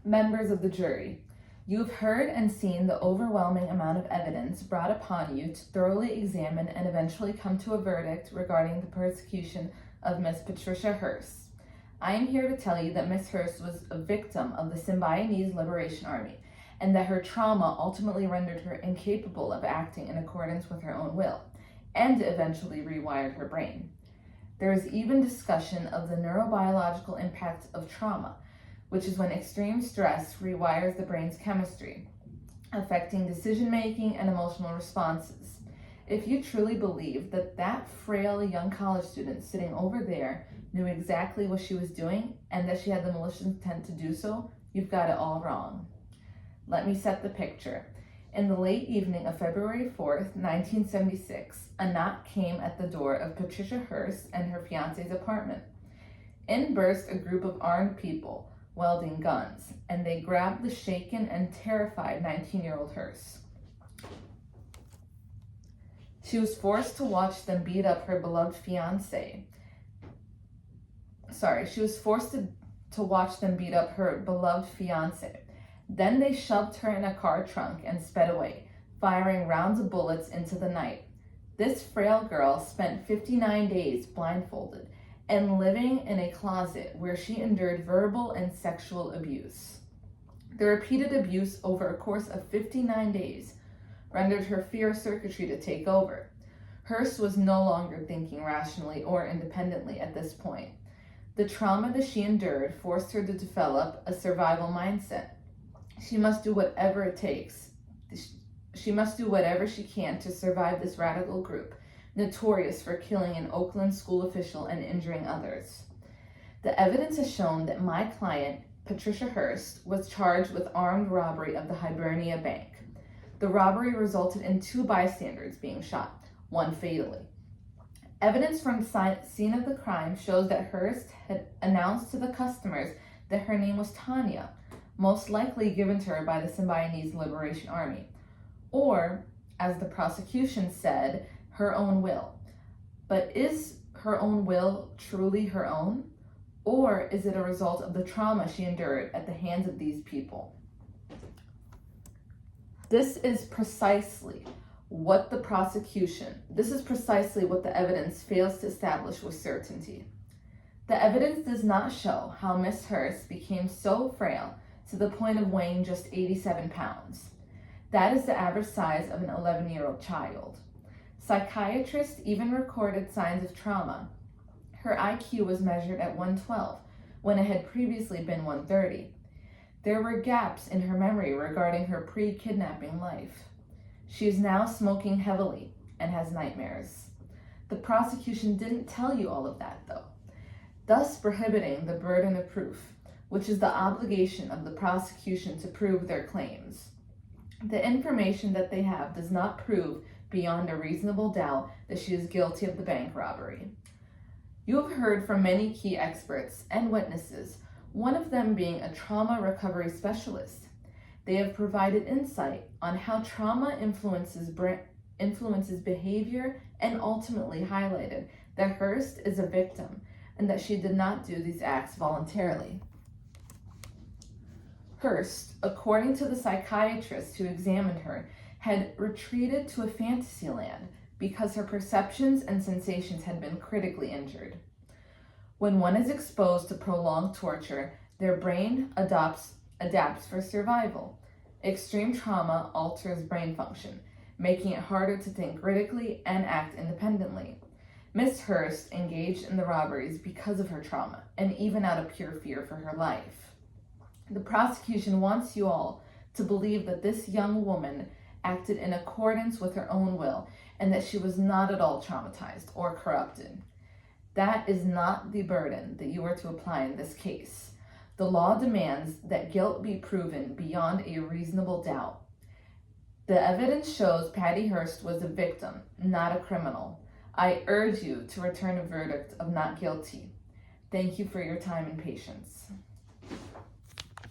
Members of the jury, you've heard and seen the overwhelming amount of evidence brought upon you to thoroughly examine and eventually come to a verdict regarding the persecution of Miss Patricia Hearst. I am here to tell you that Miss Hearst was a victim of the Symbionese Liberation Army, and that her trauma ultimately rendered her incapable of acting in accordance with her own will, and eventually rewired her brain. There is even discussion of the neurobiological impact of trauma, which is when extreme stress rewires the brain's chemistry, affecting decision-making and emotional responses. If you truly believe that that frail young college student sitting over there knew exactly what she was doing and that she had the malicious intent to do so, you've got it all wrong. Let me set the picture. In the late evening of February 4th, 1976, a knock came at the door of Patricia Hearst and her fiance's apartment. In burst a group of armed people, wielding guns, and they grabbed the shaken and terrified 19-year-old Hearst. She was forced to watch them beat up her beloved fiance. She was forced to watch them beat up her beloved fiance. Then they shoved her in a car trunk and sped away, firing rounds of bullets into the night. This frail girl spent 59 days blindfolded and living in a closet where she endured verbal and sexual abuse. The repeated abuse over a course of 59 days rendered her fear circuitry to take over. Hearst was no longer thinking rationally or independently at this point. The trauma that she endured forced her to develop a survival mindset. She must do whatever it takes. She must do whatever she can to survive this radical group, notorious for killing an Oakland school official and injuring others. The evidence has shown that my client, Patricia Hearst, was charged with armed robbery of the Hibernia Bank. The robbery resulted in 2 bystanders being shot, 1 fatally. Evidence from the scene of the crime shows that Hearst had announced to the customers that her name was Tanya, most likely given to her by the Symbionese Liberation Army, or, as the prosecution said, her own will. But is her own will truly her own? Or is it a result of the trauma she endured at the hands of these people? This is precisely what the evidence fails to establish with certainty. The evidence does not show how Miss Hearst became so frail to the point of weighing just 87 pounds. That is the average size of an 11-year-old child. Psychiatrists even recorded signs of trauma. Her IQ was measured at 112, when it had previously been 130. There were gaps in her memory regarding her pre-kidnapping life. She is now smoking heavily and has nightmares. The prosecution didn't tell you all of that, though, thus prohibiting the burden of proof, which is the obligation of the prosecution to prove their claims. The information that they have does not prove beyond a reasonable doubt that she is guilty of the bank robbery. You have heard from many key experts and witnesses, one of them being a trauma recovery specialist. They have provided insight on how trauma influences behavior and ultimately highlighted that Hearst is a victim and that she did not do these acts voluntarily. Hearst, according to the psychiatrist who examined her, had retreated to a fantasy land because her perceptions and sensations had been critically injured. When one is exposed to prolonged torture, their brain adapts for survival. Extreme trauma alters brain function, making it harder to think critically and act independently. Miss Hearst engaged in the robberies because of her trauma, and even out of pure fear for her life. The prosecution wants you all to believe that this young woman acted in accordance with her own will and that she was not at all traumatized or corrupted. That is not the burden that you are to apply in this case. The law demands that guilt be proven beyond a reasonable doubt. The evidence shows Patty Hearst was a victim, not a criminal. I urge you to return a verdict of not guilty. Thank you for your time and patience.